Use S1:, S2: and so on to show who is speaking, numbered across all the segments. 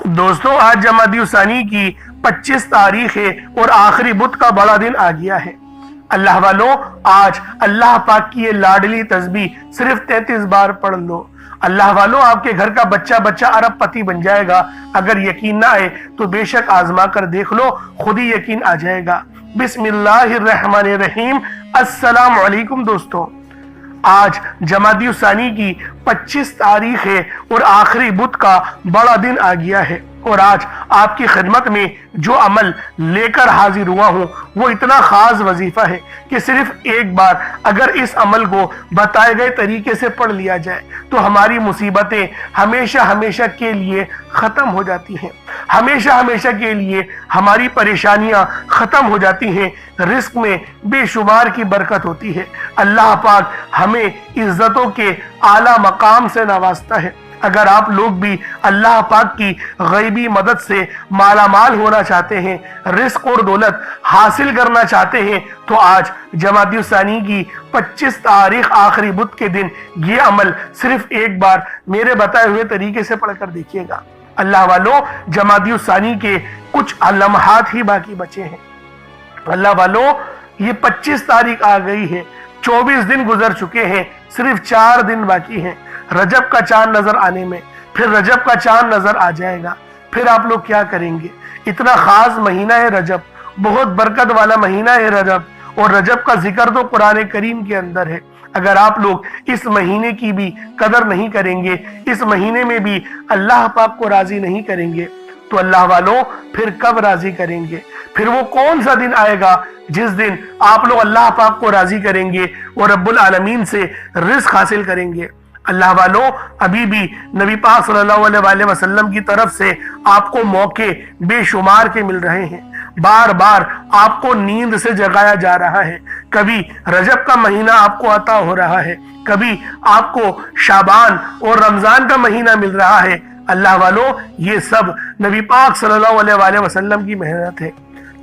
S1: دوستوں آج جمادی الثانی کی 25 تاریخ ہے اور آخری بدھ کا بڑا دن آ گیا ہے۔ اللہ والوں آج اللہ پاک کی یہ لاڈلی تسبیح صرف 33 بار پڑھ لو۔ اللہ والوں آپ کے گھر کا بچہ ارب پتی بن جائے گا۔ اگر یقین نہ آئے تو بے شک آزما کر دیکھ لو، خود ہی یقین آ جائے گا۔ بسم اللہ الرحمن الرحیم۔ السلام علیکم دوستوں، آج جمادی الثانی کی 25 تاریخ ہے اور آخری بدھ کا بڑا دن آ گیا ہے، اور آج آپ کی خدمت میں جو عمل لے کر حاضر ہوا ہوں وہ اتنا خاص وظیفہ ہے کہ صرف ایک بار اگر اس عمل کو بتائے گئے طریقے سے پڑھ لیا جائے تو ہماری مصیبتیں ہمیشہ کے لیے ختم ہو جاتی ہیں، ہمیشہ کے لیے ہماری پریشانیاں ختم ہو جاتی ہیں، رزق میں بے شمار کی برکت ہوتی ہے۔ اللہ پاک ہمیں عزتوں کے اعلیٰ مقام سے نوازتا ہے۔ اگر آپ لوگ بھی اللہ پاک کی غیبی مدد سے مالا مال ہونا چاہتے ہیں، رزق اور دولت حاصل کرنا چاہتے ہیں، تو آج جمادی الثانی کی 25 تاریخ آخری بدھ کے دن یہ عمل صرف ایک بار میرے بتائے ہوئے طریقے سے پڑھ کر دیکھیے گا۔ اللہ والوں جمادی الثانی کے کچھ لمحات ہی باقی بچے ہیں۔ اللہ والوں یہ 25 تاریخ آ گئی ہے، 24 دن گزر چکے ہیں، صرف 4 دن باقی ہیں رجب کا چاند نظر آنے میں۔ پھر رجب کا چاند نظر آ جائے گا، پھر آپ لوگ کیا کریں گے؟ اتنا خاص مہینہ ہے رجب، بہت برکت والا مہینہ ہے رجب، اور رجب کا ذکر تو قرآن کریم کے اندر ہے۔ اگر آپ لوگ اس مہینے کی بھی قدر نہیں کریں گے، اس مہینے میں بھی اللہ پاک کو راضی نہیں کریں گے، تو اللہ والوں پھر کب راضی کریں گے؟ پھر وہ کون سا دن آئے گا جس دن آپ لوگ اللہ پاک کو راضی کریں گے اور رب العالمین سے رزق حاصل کریں گے؟ اللہ والوں ابھی بھی نبی پاک صلی اللہ علیہ وسلم کی طرف سے آپ کو موقع بے شمار کے مل رہے ہیں، بار بار آپ کو نیند سے جگایا جا رہا ہے۔ کبھی رجب کا مہینہ آپ کو عطا ہو رہا ہے، کبھی آپ کو شعبان اور رمضان کا مہینہ مل رہا ہے۔ اللہ والوں یہ سب نبی پاک صلی اللہ علیہ وسلم کی محنت ہے،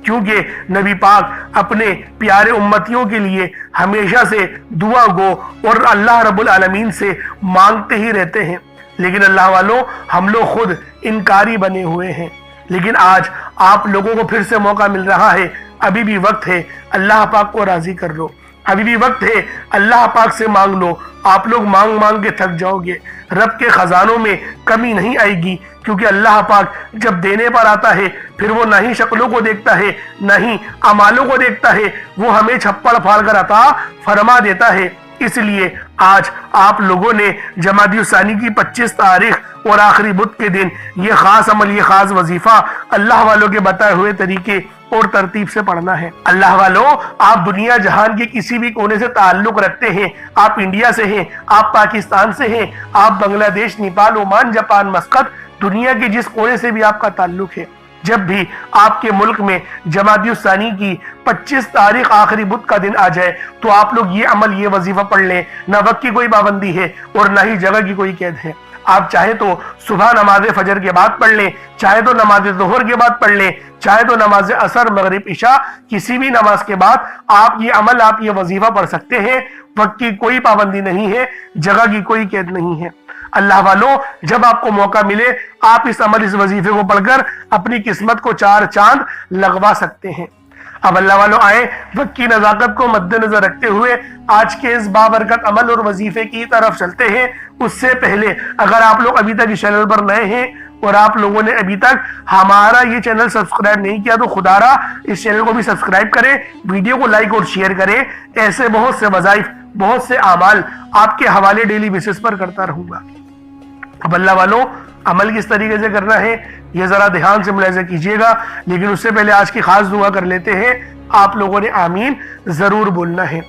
S1: کیونکہ نبی پاک اپنے پیارے امتیوں کے لیے ہمیشہ سے دعا گو اور اللہ رب العالمین سے مانگتے ہی رہتے ہیں۔ لیکن اللہ والوں ہم لوگ خود انکاری بنے ہوئے ہیں۔ لیکن آج آپ لوگوں کو پھر سے موقع مل رہا ہے، ابھی بھی وقت ہے، اللہ پاک کو راضی کر لو، ابھی بھی وقت ہے، اللہ پاک سے مانگ لو۔ آپ لوگ مانگ کے تھک جاؤ گے، رب کے خزانوں میں کمی نہیں آئے گی، کیونکہ اللہ پاک جب دینے پر آتا ہے پھر وہ نہ ہی شکلوں کو دیکھتا ہے نہ ہی اعمالوں کو دیکھتا ہے، وہ ہمیں چھپڑ پھاڑ کر عطا فرما دیتا ہے۔ اس لیے آج آپ لوگوں نے جمادی الثانی کی 25 تاریخ اور آخری بدھ کے دن یہ خاص عمل، یہ خاص وظیفہ اللہ والوں کے بتائے ہوئے طریقے اور ترتیب سے پڑھنا ہے۔ اللہ والوں آپ دنیا جہان کے کسی بھی کونے سے تعلق رکھتے ہیں، آپ انڈیا سے ہیں، آپ پاکستان سے ہیں، آپ بنگلہ دیش، نیپال، عمان، جاپان، مسقط، دنیا کے جس کونے سے بھی آپ کا تعلق ہے، جب بھی آپ کے ملک میں جمادی الثانی کی 25 تاریخ آخری بدھ کا دن آ جائے تو آپ لوگ یہ عمل، یہ وظیفہ پڑھ لیں۔ نہ وقت کی کوئی پابندی ہے اور نہ ہی جگہ کی کوئی قید ہے۔ آپ چاہے تو صبح نماز فجر کے بعد پڑھ لیں، چاہے تو نماز ظہر کے بعد پڑھ لیں، چاہے تو نماز عصر، مغرب، عشاء، کسی بھی نماز کے بعد آپ یہ عمل، آپ یہ وظیفہ پڑھ سکتے ہیں۔ وقت کی کوئی پابندی نہیں ہے، جگہ کی کوئی قید نہیں ہے۔ اللہ والوں جب آپ کو موقع ملے آپ اس عمل، اس وظیفے کو پڑھ کر اپنی قسمت کو 4 چاند لگوا سکتے ہیں۔ اب اللہ والوں آئے وقت کی نزاکت کو مد نظر رکھتے ہوئے آج کے اس بابرکت عمل اور وظیفے کی طرف چلتے ہیں۔ اس سے پہلے اگر آپ لوگ ابھی تک اس چینل پر نئے ہیں اور آپ لوگوں نے ابھی تک ہمارا یہ چینل سبسکرائب نہیں کیا تو خدا را اس چینل کو بھی سبسکرائب کریں، ویڈیو کو لائک اور شیئر کریں۔ ایسے بہت سے وظائف، بہت سے اعمال آپ کے حوالے ڈیلی بیسس پر کرتا رہوں گا۔ اب اللہ والوں عمل کس طریقے سے کرنا ہے یہ ذرا دھیان سے ملاحظہ کیجئے گا، لیکن اس سے پہلے آج کی خاص دعا کر لیتے ہیں۔ آپ لوگوں نے آمین ضرور بولنا ہے۔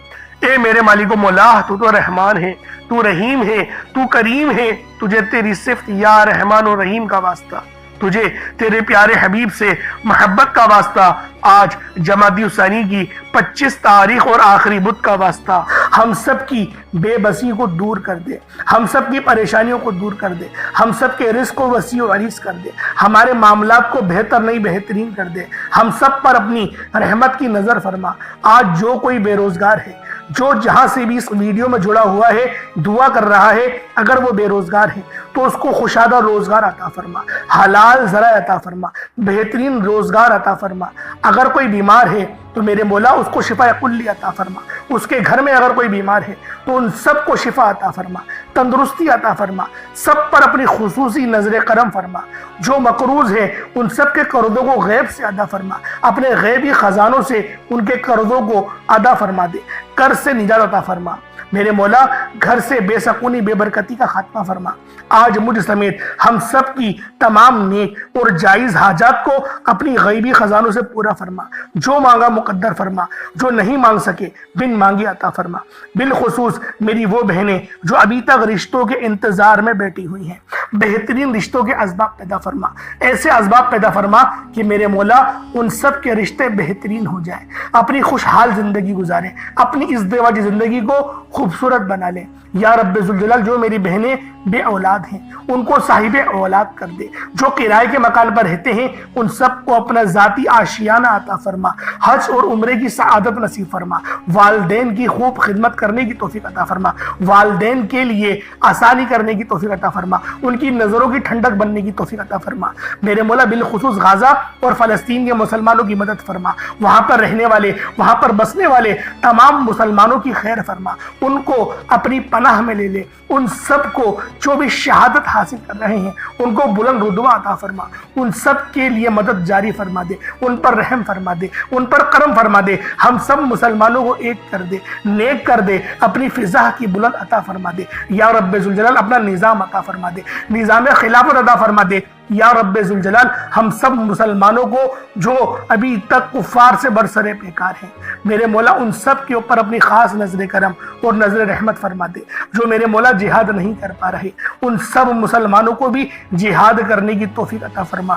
S1: اے میرے مالک و مولا، تو رحمان ہے، تو رحیم ہے، تو کریم ہے، تجھے تیری صفت یا رحمان و رحیم کا واسطہ، تجھے تیرے پیارے حبیب سے محبت کا واسطہ، آج جمادی الثانی کی 25 تاریخ اور آخری بدھ کا واسطہ، ہم سب کی بے بسی کو دور کر دے، ہم سب کی پریشانیوں کو دور کر دے، ہم سب کے رزق کو وسیع و عریض کر دے، ہمارے معاملات کو بہتر نہیں بہترین کر دے، ہم سب پر اپنی رحمت کی نظر فرما۔ آج جو کوئی بے روزگار ہے، جو جہاں سے بھی اس ویڈیو میں جڑا ہوا ہے دعا کر رہا ہے، اگر وہ بے روزگار ہے تو اس کو خوشادہ روزگار عطا فرما، حلال ذرائع عطا فرما، بہترین روزگار عطا فرما۔ اگر کوئی بیمار ہے تو میرے مولا اس کو شفا کلی عطا فرما، اس کے گھر میں اگر کوئی بیمار ہے تو ان سب کو شفا عطا فرما، تندرستی عطا فرما، سب پر اپنی خصوصی نظر کرم فرما۔ جو مقروض ہے ان سب کے قرضوں کو غیب سے ادا فرما، اپنے غیبی خزانوں سے ان کے قرضوں کو ادا فرما دے، قرض سے نجات عطا فرما۔ میرے مولا گھر سے بے سکونی بے برکتی کا خاتمہ فرما۔ آج مجھ سمیت ہم سب کی تمام نیک اور جائز حاجات کو اپنی غیبی خزانوں سے پورا فرما، جو مانگا مقدر فرما، جو نہیں مانگ سکے بن مانگی عطا فرما۔ بالخصوص میری وہ بہنیں جو ابھی تک رشتوں کے انتظار میں بیٹھی ہوئی ہیں، بہترین رشتوں کے اسباب پیدا فرما، ایسے اسباب پیدا فرما کہ میرے مولا ان سب کے رشتے بہترین ہو جائیں، اپنی خوشحال زندگی گزاریں، اپنی ازدواجی زندگی کو خوبصورت بنا لیں۔ یا رب ذوالجلال جو میری بہنیں بے اولاد ہیں ان کو صاحب اولاد کر دے، جو کرائے کے مکان پر رہتے ہیں ان سب کو اپنا ذاتی آشیانہ عطا فرما، حج اور عمرے کی سعادت نصیب فرما، والدین کی خوب خدمت کرنے کی توفیق عطا فرما، والدین کے لیے آسانی کرنے کی توفیق عطا فرما، ان کی نظروں کی ٹھنڈک بننے کی توفیق عطا فرما۔ میرے مولا بالخصوص غزہ اور فلسطین کے مسلمانوں کی مدد فرما، وہاں پر رہنے والے، وہاں پر بسنے والے تمام مسلمانوں کی خیر فرما، ان کو اپنی پناہ میں لے لے، ان سب کو جو بھی شہادت حاصل کر رہے ہیں ان کو بلند رتبہ عطا فرما، ان سب کے لیے مدد جاری فرما دے، ان پر رحم فرما دے، ان پر کرم فرما دے، ہم سب مسلمانوں کو ایک کر دے، نیک کر دے، اپنی فضا کی بلند عطا فرما دے۔ یا رب ذوالجلال اپنا نظام عطا فرما دے، نظام خلافت عطا فرما دے۔ یا رب ذوالجلال ہم سب مسلمانوں کو جو ابھی تک کفار سے برسرے پیکار ہیں، میرے مولا ان سب کے اوپر اپنی خاص نظر کرم اور نظر رحمت فرما دے۔ جو میرے مولا جہاد نہیں کر پا رہے ان سب مسلمانوں کو بھی جہاد کرنے کی توفیق عطا فرما،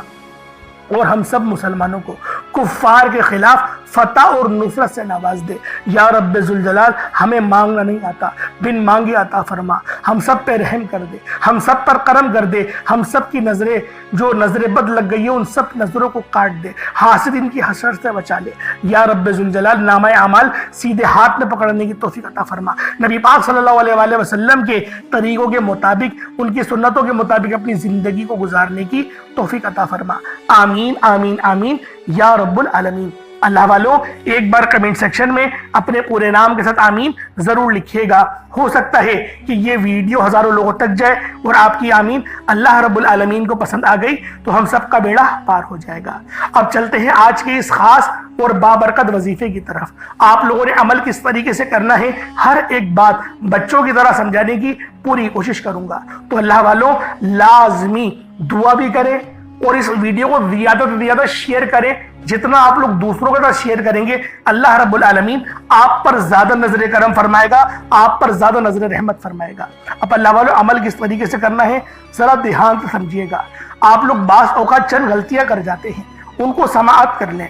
S1: اور ہم سب مسلمانوں کو کفار کے خلاف فتح اور نصرت سے نواز دے۔ یا رب ذوالجلال ہمیں مانگنا نہیں آتا، بن مانگے عطا فرما، ہم سب پہ رحم کر دے، ہم سب پر کرم کر دے، ہم سب کی نظریں جو نظر بد لگ گئی ہے ان سب نظروں کو کاٹ دے، حاسدین کی حسرت سے بچا لے۔ یا رب ذوالجلال نامہ اعمال سیدھے ہاتھ میں پکڑنے کی توفیق عطا فرما، نبی پاک صلی اللہ علیہ وآلہ وسلم کے طریقوں کے مطابق، ان کی سنتوں کے مطابق اپنی زندگی کو گزارنے کی توفیق عطا فرما۔ آمین آمین آمین یا رب العالمین۔ اللہ والوں ایک بار کمنٹ سیکشن میں اپنے پورے نام کے ساتھ آمین ضرور لکھیے گا، ہو سکتا ہے کہ یہ ویڈیو ہزاروں لوگوں تک جائے اور آپ کی آمین اللہ رب العالمین کو پسند آ گئی تو ہم سب کا بیڑا پار ہو جائے گا۔ اب چلتے ہیں آج کے اس خاص اور بابرکت وظیفے کی طرف۔ آپ لوگوں نے عمل کس طریقے سے کرنا ہے ہر ایک بات بچوں کی طرح سمجھانے کی پوری کوشش کروں گا، تو اللہ والوں لازمی دعا بھی کریں اور اس ویڈیو کو زیادہ سے زیادہ شیئر کریں۔ جتنا آپ لوگ دوسروں کے ساتھ شیئر کریں گے اللہ رب العالمین آپ پر زیادہ نظر کرم فرمائے گا، آپ پر زیادہ نظر رحمت فرمائے گا۔ اب اللہ والوں عمل کس طریقے سے کرنا ہے ذرا دھیان سے سمجھیے گا۔ آپ لوگ بعض اوقات چند غلطیاں کر جاتے ہیں، ان کو سماعت کر لیں۔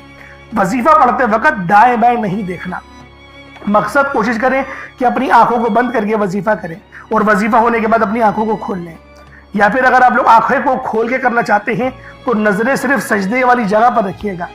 S1: وظیفہ پڑھتے وقت دائیں بائیں نہیں دیکھنا، مقصد کوشش کریں کہ اپنی آنکھوں کو بند کر کے وظیفہ کریں، اور وظیفہ ہونے کے بعد اپنی آنکھوں کو کھول لیں، یا پھر اگر آپ لوگ آنکھیں کو کھول کے کرنا چاہتے ہیں تو نظریں صرف سجدے والی جگہ پر رکھیے گا۔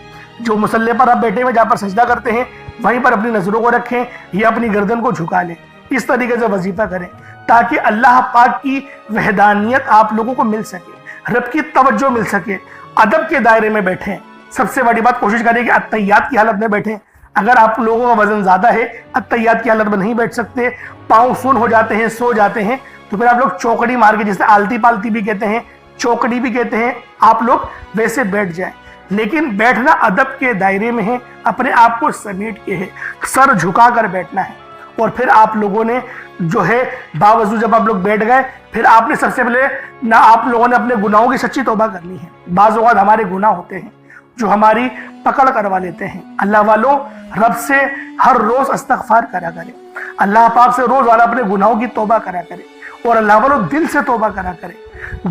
S1: جو مصلی پر آپ بیٹھے ہوئے جہاں پر سجدہ کرتے ہیں وہیں پر اپنی نظروں کو رکھیں یا اپنی گردن کو جھکا لیں، اس طریقے سے وظیفہ کریں تاکہ اللہ پاک کی وحدانیت آپ لوگوں کو مل سکے، رب کی توجہ مل سکے۔ ادب کے دائرے میں بیٹھیں، سب سے بڑی بات کوشش کریں کہ اتحیات کی حالت میں بیٹھیں۔ اگر آپ لوگوں کا وزن زیادہ ہے اتحیات کی حالت میں نہیں بیٹھ سکتے، پاؤں سن ہو جاتے ہیں، سو جاتے ہیں، تو پھر آپ لوگ چوکڑی مار کے، جسے آلتی پالتی بھی کہتے ہیں، چوکڑی بھی کہتے ہیں، آپ لوگ ویسے بیٹھ جائیں۔ لیکن بیٹھنا ادب کے دائرے میں ہے، اپنے آپ کو سمیٹ کے ہے، سر جھکا کر بیٹھنا ہے۔ اور پھر آپ لوگوں نے جو ہے باوضو جب آپ لوگ بیٹھ گئے پھر آپ نے سب سے پہلے نہ آپ لوگوں نے اپنے گناہوں کی سچی توبہ کرنی ہے۔ بعض اوقات ہمارے گناہ ہوتے ہیں جو ہماری پکڑ کروا لیتے ہیں۔ اللہ والوں رب سے ہر روز استغفار کرا کرے، اللہ پاک سے روزانہ اپنے گناہوں کی توبہ کرا کرے، اور اللہ والوں دل سے توبہ کرا کرے۔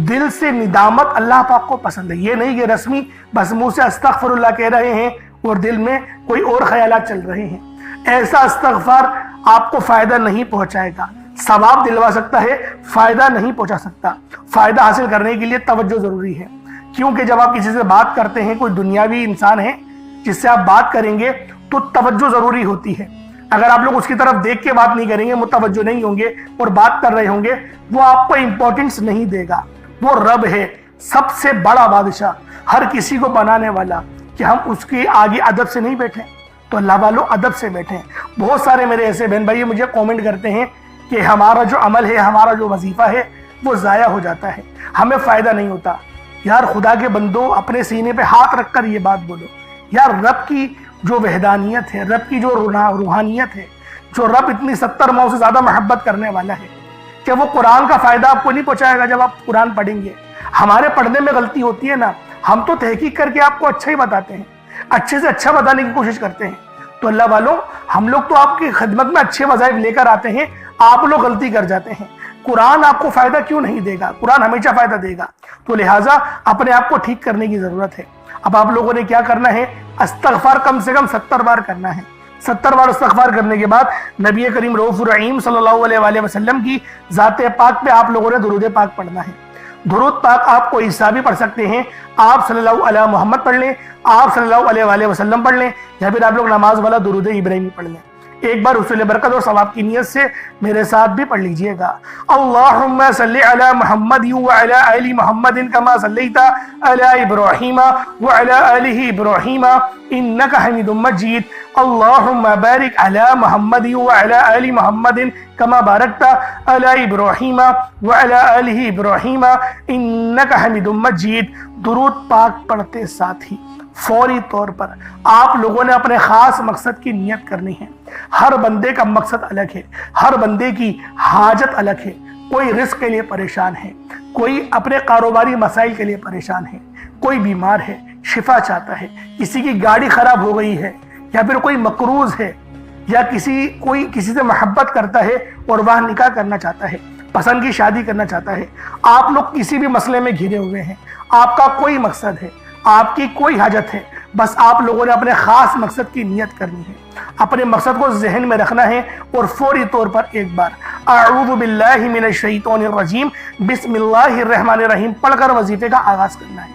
S1: دل سے ندامت اللہ پاک کو پسند ہے، یہ نہیں کہ رسمی بس منہ سے استغفر اللہ کہہ رہے ہیں اور دل میں کوئی اور خیالات چل رہے ہیں۔ ایسا استغفار آپ کو فائدہ نہیں پہنچائے گا، ثواب دلوا سکتا ہے، فائدہ نہیں پہنچا سکتا۔ فائدہ حاصل کرنے کے لیے توجہ ضروری ہے، کیونکہ جب آپ کسی سے بات کرتے ہیں، کوئی دنیاوی انسان ہے جس سے آپ بات کریں گے تو توجہ ضروری ہوتی ہے۔ اگر آپ لوگ اس کی طرف دیکھ کے بات نہیں کریں گے، متوجہ نہیں ہوں گے اور بات کر رہے ہوں گے، وہ آپ کو امپورٹنس نہیں دے گا۔ وہ رب ہے، سب سے بڑا بادشاہ، ہر کسی کو بنانے والا، کہ ہم اس کے آگے ادب سے نہیں بیٹھیں۔ تو اللہ والوں ادب سے بیٹھیں۔ بہت سارے میرے ایسے بہن بھائی مجھے کومنٹ کرتے ہیں کہ ہمارا جو عمل ہے، ہمارا جو وظیفہ ہے وہ ضائع ہو جاتا ہے، ہمیں فائدہ نہیں ہوتا۔ یار خدا کے بندو، اپنے سینے پہ ہاتھ رکھ کر یہ بات بولو، یار رب کی جو وحدانیت ہے، رب کی جو روحانیت ہے، جو رب اتنی 70 ماؤں سے زیادہ محبت کرنے والا ہے، کہ وہ قرآن کا فائدہ آپ کو نہیں پہنچائے گا جب آپ قرآن پڑھیں گے۔ ہمارے پڑھنے میں غلطی ہوتی ہے نا، ہم تو تحقیق کر کے آپ کو اچھا ہی بتاتے ہیں، اچھے سے اچھا بتانے کی کوشش کرتے ہیں۔ تو اللہ والوں، ہم لوگ تو آپ کی خدمت میں اچھے وظائف لے کر آتے ہیں، آپ لوگ غلطی کر جاتے ہیں۔ قرآن آپ کو فائدہ کیوں نہیں دے گا؟ قرآن ہمیشہ فائدہ دے گا۔ تو لہٰذا اپنے آپ کو ٹھیک کرنے کی ضرورت ہے۔ اب آپ لوگوں نے کیا کرنا ہے؟ استغفار کم سے کم 70 بار کرنا ہے۔ 70 بار استغفار کرنے کے بعد نبی کریم رؤوف الرحیم صلی اللہ علیہ وآلہ وسلم کی ذات پاک پہ آپ لوگوں نے درود پاک پڑھنا ہے۔ درود پاک آپ کو عیسیٰ بھی پڑھ سکتے ہیں، آپ صلی اللہ علیہ محمد پڑھ لیں، آپ صلی اللہ علیہ وآلہ وسلم پڑھ لیں، یا پھر آپ لوگ نماز والا درود ابراہیمی پڑھ لیں۔ ایک بار حصول برکت اور ثواب کی نیت سے میرے ساتھ بھی پڑھ لیجئے گا۔ اللہم صلی علی محمد وعلی آل محمد کما صلیت علی ابراہیم وعلی آل ابراہیم انک حمید مجید۔ اللہم بارک علی محمد وعلی آل محمد کما بارکت علی ابراہیم وعلی آل ابراہیم انک حمید مجید۔ درود پاک پڑھتے ساتھ ہی فوری طور پر آپ لوگوں نے اپنے خاص مقصد کی نیت کرنی ہے۔ ہر بندے کا مقصد الگ ہے، ہر بندے کی حاجت الگ ہے۔ کوئی رزق کے لیے پریشان ہے، کوئی اپنے کاروباری مسائل کے لیے پریشان ہے، کوئی بیمار ہے شفا چاہتا ہے، کسی کی گاڑی خراب ہو گئی ہے، یا پھر کوئی مقروض ہے، یا کوئی کسی سے محبت کرتا ہے اور وہ نکاح کرنا چاہتا ہے، پسند کی شادی کرنا چاہتا ہے۔ آپ لوگ کسی بھی مسئلے میں گھرے ہوئے ہیں، آپ کا کوئی مقصد ہے، آپ کی کوئی حاجت ہے، بس آپ لوگوں نے اپنے خاص مقصد کی نیت کرنی ہے، اپنے مقصد کو ذہن میں رکھنا ہے، اور فوری طور پر ایک بار اعوذ باللہ من الشیطان الرجیم بسم اللہ الرحمن الرحیم پڑھ کر وظیفے کا آغاز کرنا ہے۔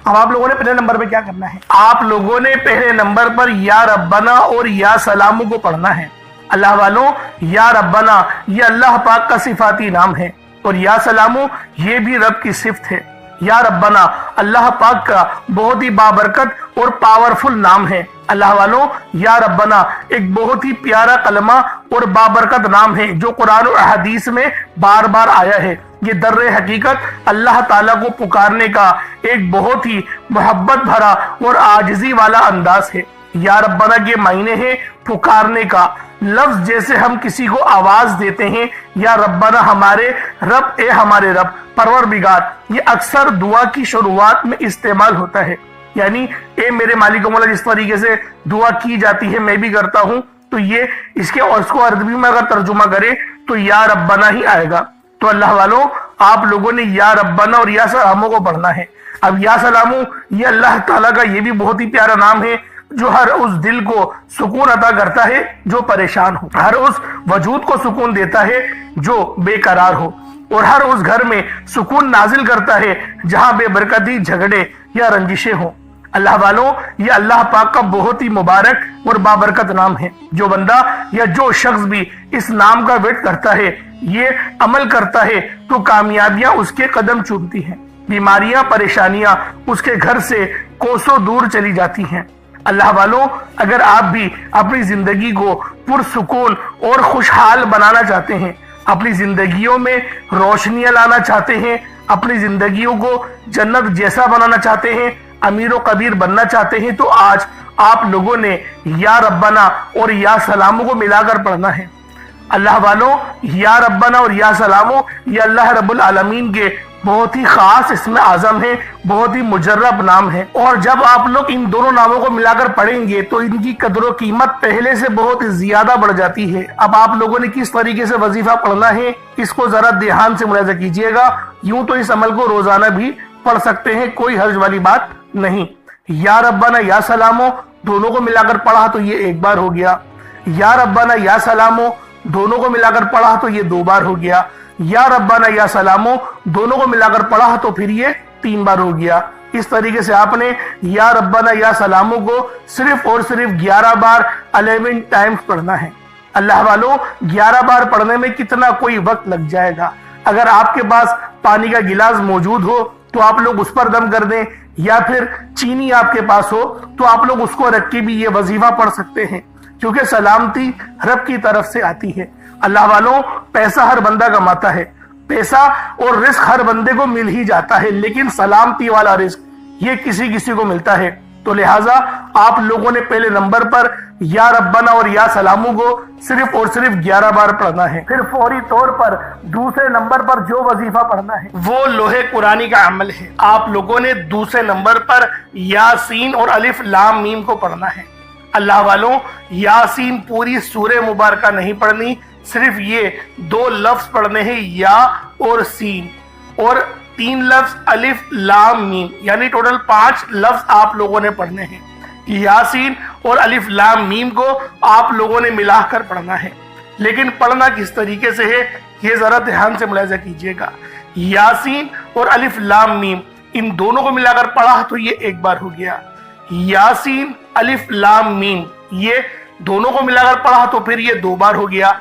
S1: اب آپ لوگوں نے پہلے نمبر پہ کیا کرنا ہے؟ آپ لوگوں نے پہلے نمبر پر یا ربنا اور یا سلامو کو پڑھنا ہے۔ اللہ والوں، یا ربنا یہ اللہ پاک کا صفاتی نام ہے، اور یا سلامو یہ بھی رب کی صفت ہے۔ یا ربنا اللہ پاک کا بہت ہی بابرکت اور پاورفل نام ہے۔ اللہ والوں، یا ربنا ایک بہت ہی پیارا کلمہ اور بابرکت نام ہے، جو قرآن و حدیث میں بار بار آیا ہے۔ یہ در حقیقت اللہ تعالیٰ کو پکارنے کا ایک بہت ہی محبت بھرا اور عاجزی والا انداز ہے۔ یا ربنا کے معنی ہے پکارنے کا۔ لفظ جیسے ہم کسی کو آواز دیتے ہیں، یا ربنا ہمارے رب، اے ہمارے رب، پروردگار، یہ اکثر دعا کی شروعات میں استعمال ہوتا ہے۔ یعنی اے میرے مالک و مولا، جس طریقے سے دعا کی جاتی ہے میں بھی کرتا ہوں، تو یہ اس کو عربی میں اگر ترجمہ کرے تو یا ربنا ہی آئے گا۔ تو اللہ والوں، آپ لوگوں نے یا ربنا اور یا سلامو کو پڑھنا ہے۔ اب یا سلامو یہ اللہ تعالیٰ کا یہ بھی بہت ہی پیارا نام ہے، جو ہر اس دل کو سکون عطا کرتا ہے جو پریشان ہو، ہر اس وجود کو سکون دیتا ہے جو بے قرار ہو، اور ہر اس گھر میں سکون نازل کرتا ہے جہاں بے برکتی، جھگڑے یا رنجشیں ہوں۔ اللہ والوں، یہ اللہ پاک کا بہت ہی مبارک اور بابرکت نام ہے۔ جو بندہ یا جو شخص بھی اس نام کا ورد کرتا ہے، یہ عمل کرتا ہے، تو کامیابیاں اس کے قدم چومتی ہیں، بیماریاں، پریشانیاں اس کے گھر سے کوسوں دور چلی جاتی ہیں۔ اللہ والوں، اگر آپ بھی اپنی زندگی کو پرسکون اور خوشحال بنانا چاہتے ہیں، اپنی زندگیوں میں روشنیاں لانا چاہتے ہیں، اپنی زندگیوں کو جنت جیسا بنانا چاہتے ہیں، امیر و کبیر بننا چاہتے ہیں، تو آج آپ لوگوں نے یا ربنا اور یا سلامو کو ملا کر پڑھنا ہے۔ اللہ والوں، یا ربنا اور یا سلامو یہ اللہ رب العالمین کے بہت ہی خاص اسم اعظم ہے، بہت ہی مجرب نام ہے، اور جب آپ لوگ ان دونوں ناموں کو ملا کر پڑھیں گے تو ان کی قدر و قیمت پہلے سے بہت زیادہ بڑھ جاتی ہے۔ اب آپ لوگوں نے کس طریقے سے وظیفہ پڑھنا ہے، اس کو ذرا دھیان سے ملاحظہ کیجئے گا۔ یوں تو اس عمل کو روزانہ بھی پڑھ سکتے ہیں، کوئی حرج والی بات نہیں۔ یا ربنا یا سلامو دونوں کو ملا کر پڑھا تو یہ ایک بار ہو گیا، یا ربنا یا سلامو دونوں کو ملا کر پڑھا تو یہ 2 بار ہو گیا، یا ربنا یا سلامو دونوں کو ملا کر پڑھا تو پھر یہ 3 بار ہو گیا۔ اس طریقے سے آپ نے یا ربنا یا سلامو کو صرف اور صرف 11 بار 11 ٹائمز پڑھنا ہے۔ اللہ والوں 11 بار پڑھنے میں کتنا کوئی وقت لگ جائے گا؟ اگر آپ کے پاس پانی کا گلاس موجود ہو تو آپ لوگ اس پر دم کر دیں، یا پھر چینی آپ کے پاس ہو تو آپ لوگ اس کو رکھ کے بھی یہ وظیفہ پڑھ سکتے ہیں، کیونکہ سلامتی رب کی طرف سے آتی ہے۔ اللہ والوں پیسہ ہر بندہ کماتا ہے، پیسہ اور رزق ہر بندے کو مل ہی جاتا ہے، لیکن سلامتی والا رزق یہ کسی کسی کو ملتا ہے۔ تو لہٰذا آپ لوگوں نے پہلے نمبر پر یا ربنا اور یا سلامو کو صرف اور صرف 11 بار پڑھنا ہے۔ پھر فوری طور پر دوسرے نمبر پر جو وظیفہ پڑھنا ہے وہ لوح قرآنی کا عمل ہے۔ آپ لوگوں نے دوسرے نمبر پر یاسین اور الف لام میم کو پڑھنا ہے۔ اللہ والوں یاسین پوری سورہ مبارکہ نہیں پڑھنی، صرف یہ 2 لفظ پڑھنے ہیں، یا اور سین، اور 3 لفظ الف لام میم، یعنی ٹوٹل 5 لفظ آپ لوگوں نے پڑھنے ہیں۔ یاسین اور الف لام میم کو آپ لوگوں نے ملا کر پڑھنا ہے، لیکن پڑھنا کس طریقے سے ہے یہ ذرا دھیان سے ملاحظہ کیجئے گا۔ یاسین اور الف لام میم ان دونوں کو ملا کر پڑھا تو یہ 1 بار ہو گیا، یاسین الف لام میم یہ دونوں کو ملا کر پڑھا تو پھر یہ 2 بار ہو گیا،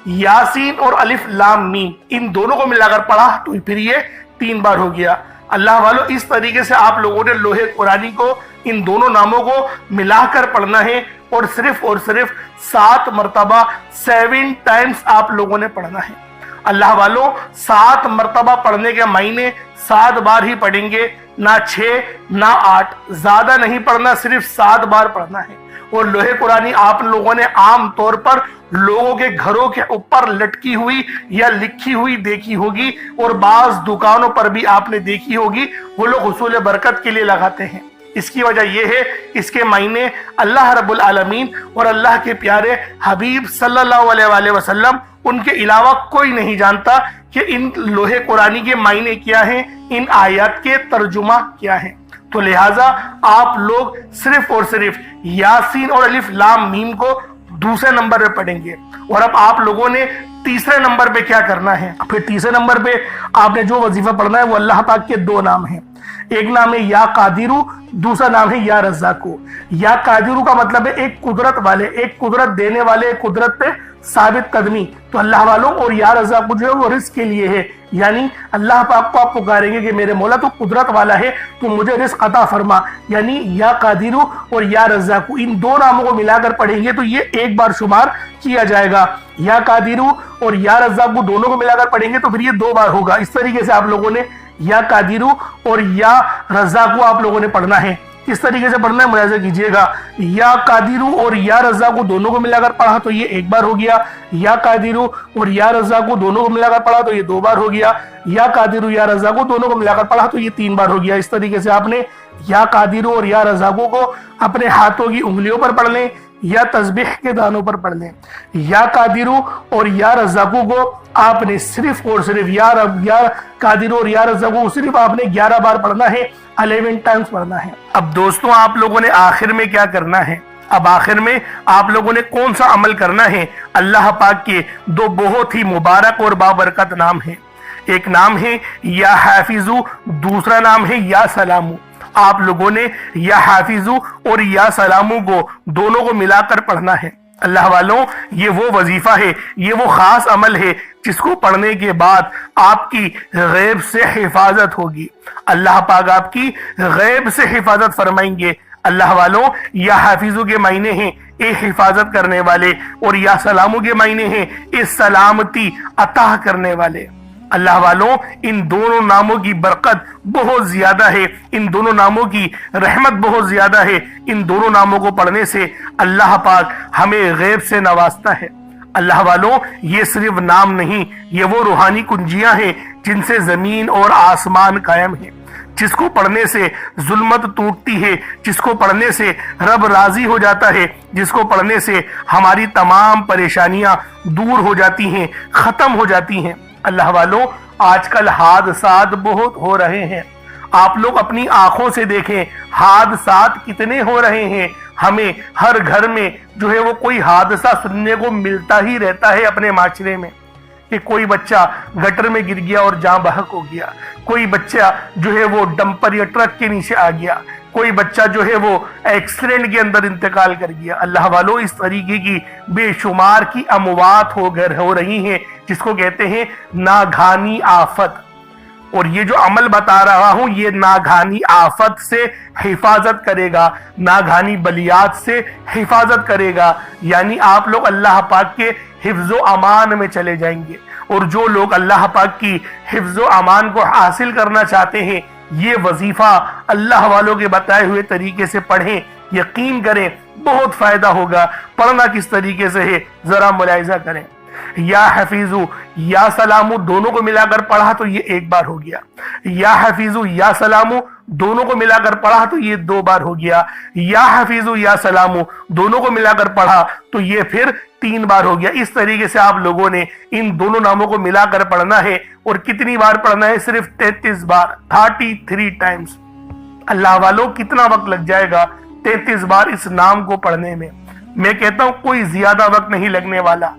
S1: یاسین اور الف لام میم ان دونوں کو ملا کر پڑھا تو پھر یہ 3 بار ہو گیا۔ اللہ والوں اس طریقے سے آپ لوگوں نے لوح قرآنی کو ان دونوں ناموں کو ملا کر پڑھنا ہے، اور صرف 7 مرتبہ 7 ٹائمز آپ لوگوں نے پڑھنا ہے۔ اللہ والوں 7 مرتبہ پڑھنے کے معنی 7 بار ہی پڑھیں گے، نہ 6 نہ 8، زیادہ نہیں پڑھنا، صرف 7 بار پڑھنا ہے۔ اور لوح قرآنی آپ لوگوں نے عام طور پر لوگوں کے گھروں کے اوپر لٹکی ہوئی یا لکھی ہوئی دیکھی ہوگی، اور بعض دکانوں پر بھی آپ نے دیکھی ہوگی، وہ لوگ حصول برکت کے لیے لگاتے ہیں۔ اس کی وجہ یہ ہے اس کے معنی اللہ رب العالمین اور اللہ کے پیارے حبیب صلی اللہ علیہ وآلہ وسلم ان کے علاوہ کوئی نہیں جانتا کہ ان لوح قرآنی کے معنی کیا ہیں، ان آیات کے ترجمہ کیا ہیں۔ تو لہٰذا آپ لوگ صرف اور صرف یاسین اور الف لام میم کو دوسرے نمبر پہ پڑھیں گے۔ اور اب آپ لوگوں نے تیسرے نمبر پہ کیا کرنا ہے؟ پھر تیسرے نمبر پہ آپ نے جو وظیفہ پڑھنا ہے وہ اللہ پاک کے 2 نام ہیں، ایک نام ہے یا قادرو، دوسرا نام ہے یا رزاقو۔ یا قادرو کا مطلب ہے ایک قدرت والے، ایک قدرت دینے والے، ایک قدرت پہ ثابت قدمی۔ تو اللہ والوں اور یا رزاقو جو ہے وہ رزق کے لیے ہے، یعنی اللہ پاک کو آپ پکاریں گے کہ میرے مولا تو قدرت والا ہے، تو مجھے رزق عطا فرما، یعنی یا قادرو اور یا رزاقو ان 2 ناموں کو ملا کر پڑھیں گے تو یہ 1 بار شمار کیا جائے گا۔ یا قادرو اور یا رزاقو دونوں کو ملا کر پڑھیں گے تو پھر یہ 2 بار ہوگا۔ اس طریقے سے آپ لوگوں نے یا قادرو اور یا رزاقو آپ لوگوں نے پڑھنا ہے۔ کس طریقے سے پڑھنا ہے ملاحظہ کیجئے گا، یا قادرو اور یا رزاقو دونوں کو ملا کر پڑھا تو یہ 1 بار ہو گیا، یا قادرو اور یا رزاقو دونوں کو ملا کر پڑھا تو یہ 2 بار ہو گیا، یا قادرو یا رزاقو دونوں کو ملا کر پڑھا تو یہ 3 بار ہو گیا۔ اس طریقے سے آپ نے یا قادرو اور یا رزاقو کو اپنے ہاتھوں کی انگلیوں پر پڑھ لیں یا تسبیح کے دانوں پر پڑھ لیں۔ یا قادرو اور یا رزاقو کو آپ نے صرف اور صرف یا قادرو اور یا رزاقو کو صرف آپ نے 11 بار پڑھنا ہے، 11 ٹائمز پڑھنا ہے۔ اب دوستوں آپ لوگوں نے آخر میں کیا کرنا ہے؟ اب آخر میں آپ لوگوں نے کون سا عمل کرنا ہے؟ اللہ پاک کے 2 بہت ہی مبارک اور بابرکت نام ہیں، ایک نام ہے یا حافظو، دوسرا نام ہے یا سلامو۔ آپ لوگوں نے یا حافظو اور یا سلامو کو دونوں کو ملا کر پڑھنا ہے۔ اللہ والوں یہ وہ وظیفہ ہے، یہ وہ خاص عمل ہے جس کو پڑھنے کے بعد آپ کی غیب سے حفاظت ہوگی، اللہ پاک آپ کی غیب سے حفاظت فرمائیں گے۔ اللہ والوں یا حافظو کے معنی ہیں اے حفاظت کرنے والے، اور یا سلامو کے معنی ہیں اے سلامتی عطا کرنے والے۔ اللہ والوں ان دونوں ناموں کی برکت بہت زیادہ ہے، ان دونوں ناموں کی رحمت بہت زیادہ ہے، ان دونوں ناموں کو پڑھنے سے اللہ پاک ہمیں غیب سے نوازتا ہے۔ اللہ والوں یہ صرف نام نہیں، یہ وہ روحانی کنجیاں ہیں جن سے زمین اور آسمان قائم ہیں، جس کو پڑھنے سے ظلمت ٹوٹتی ہے، جس کو پڑھنے سے رب راضی ہو جاتا ہے، جس کو پڑھنے سے ہماری تمام پریشانیاں دور ہو جاتی ہیں، ختم ہو جاتی ہیں۔ اللہ والوں آج کل حادثات بہت ہو رہے ہیں، آپ لوگ اپنی آنکھوں سے دیکھیں حادثات کتنے ہو رہے ہیں۔ ہمیں ہر گھر میں جو ہے وہ کوئی حادثہ سننے کو ملتا ہی رہتا ہے اپنے معاشرے میں، کہ کوئی بچہ گٹر میں گر گیا اور جاں بحق ہو گیا، کوئی بچہ جو ہے وہ ڈمپر یا ٹرک کے نیچے آ گیا، کوئی بچہ جو ہے وہ ایکسیڈنٹ کے اندر انتقال کر گیا. اللہ والوں اس طریقے کی بے شمار کی اموات ہو رہی ہیں جس کو کہتے ہیں ناگہانی آفت. اور یہ جو عمل بتا رہا ہوں یہ ناگہانی آفت سے حفاظت کرے گا، ناگہانی بلیات سے حفاظت کرے گا. یعنی آپ لوگ اللہ پاک کے حفظ و امان میں چلے جائیں گے. اور جو لوگ اللہ پاک کی حفظ و امان کو حاصل کرنا چاہتے ہیں یہ وظیفہ اللہ والوں کے بتائے ہوئے طریقے سے پڑھیں. یقین کریں بہت فائدہ ہوگا. پڑھنا کس طریقے سے ہے ذرا ملاحظہ کریں. یا حفیظو یا سلامو دونوں کو ملا کر پڑھا تو یہ ایک بار ہو گیا. یا حفیظو یا سلامو دونوں کو ملا کر پڑھا تو یہ 2 بار ہو گیا. یا حفیظو یا سلامو دونوں کو ملا کر پڑھا تو یہ پھر 3 بار ہو گیا. اس طریقے سے آپ لوگوں نے ان دونوں ناموں کو ملا کر پڑھنا ہے. اور کتنی بار پڑھنا ہے؟ صرف 33 بار، 33 ٹائمز. اللہ والوں کتنا وقت لگ جائے گا 33 بار اس نام کو پڑھنے میں؟ میں کہتا ہوں کوئی زیادہ وقت نہیں لگنے والا،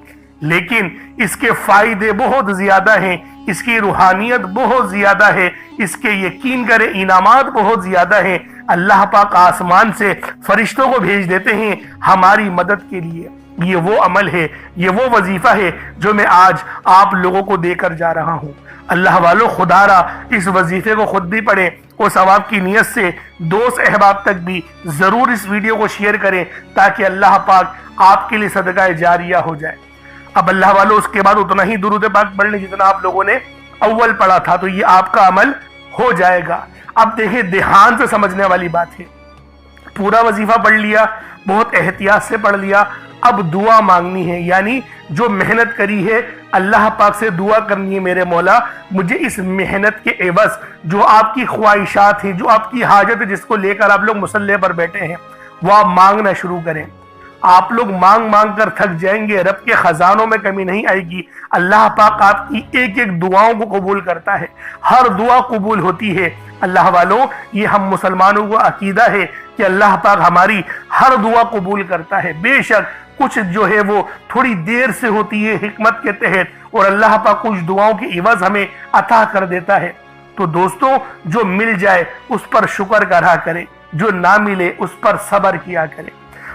S1: لیکن اس کے فائدے بہت زیادہ ہیں، اس کی روحانیت بہت زیادہ ہے، اس کے یقین کرے انعامات بہت زیادہ ہیں. اللہ پاک آسمان سے فرشتوں کو بھیج دیتے ہیں ہماری مدد کے لیے. یہ وہ عمل ہے، یہ وہ وظیفہ ہے جو میں آج آپ لوگوں کو دے کر جا رہا ہوں. اللہ والوں خدا را اس وظیفے کو خود بھی پڑھیں اور ثواب کی نیت سے دوست احباب تک بھی ضرور اس ویڈیو کو شیئر کریں تاکہ اللہ پاک آپ کے لیے صدقہ جاریہ ہو جائے. اب اللہ والوں اس کے بعد اتنا ہی درود پاک پڑھ لیں جتنا آپ لوگوں نے اول پڑھا تھا تو یہ آپ کا عمل ہو جائے گا. اب دیکھیں دھیان سے سمجھنے والی بات ہے. پورا وظیفہ پڑھ لیا، بہت احتیاط سے پڑھ لیا. اب دعا مانگنی ہے، یعنی جو محنت کری ہے اللہ پاک سے دعا کرنی ہے میرے مولا مجھے اس محنت کے عوض جو آپ کی خواہشات ہیں، جو آپ کی حاجت ہے جس کو لے کر آپ لوگ مصلی پر بیٹھے ہیں وہ آپ مانگنا شروع کریں. آپ لوگ مانگ مانگ کر تھک جائیں گے، رب کے خزانوں میں کمی نہیں آئے گی. اللہ پاک آپ کی ایک ایک دعاؤں کو قبول کرتا ہے، ہر دعا قبول ہوتی ہے. اللہ والوں یہ ہم مسلمانوں کو عقیدہ ہے کہ اللہ پاک ہماری ہر دعا قبول کرتا ہے. بے شک کچھ جو ہے وہ تھوڑی دیر سے ہوتی ہے حکمت کے تحت، اور اللہ پاک کچھ دعاؤں کی عوض ہمیں عطا کر دیتا ہے. تو دوستوں جو مل جائے اس پر شکر کرا کریں، جو نہ ملے اس پر صبر کیا کریں.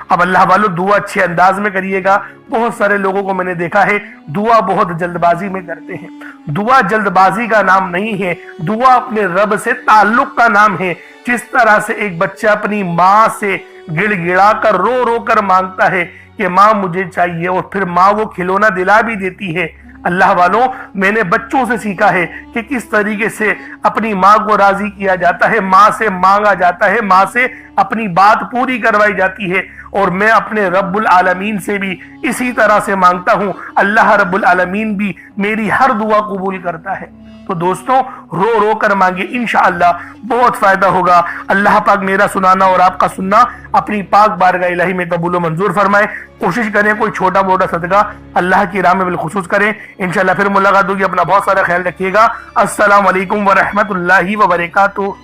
S1: اب اللہ والوں دعا اچھے انداز میں کریے گا. بہت سارے لوگوں کو میں نے دیکھا ہے دعا بہت جلد بازی میں کرتے ہیں. دعا جلد بازی کا نام نہیں ہے، دعا اپنے رب سے تعلق کا نام ہے. جس طرح سے ایک بچہ اپنی ماں سے گڑ گڑا کر رو رو کر مانگتا ہے کہ ماں مجھے چاہیے، اور پھر ماں وہ کھلونا دلا بھی دیتی ہے. اللہ والوں میں نے بچوں سے سیکھا ہے کہ کس طریقے سے اپنی ماں کو راضی کیا جاتا ہے، ماں سے مانگا جاتا ہے، ماں سے اپنی بات پوری کروائی جاتی ہے. اور میں اپنے رب العالمین سے بھی اسی طرح سے مانگتا ہوں. اللہ رب العالمین بھی میری ہر دعا قبول کرتا ہے. تو دوستوں رو رو کر مانگے، انشاءاللہ بہت فائدہ ہوگا. اللہ پاک میرا سنانا اور آپ کا سننا اپنی پاک بارگاہ الہی میں قبول و منظور فرمائے. کوشش کریں کوئی چھوٹا موٹا صدقہ اللہ کی راہ میں بالخصوص کریں. انشاءاللہ پھر ملاقات ہوگی. اپنا بہت سارا خیال رکھیے گا. السلام علیکم ورحمۃ اللہ وبرکاتہ.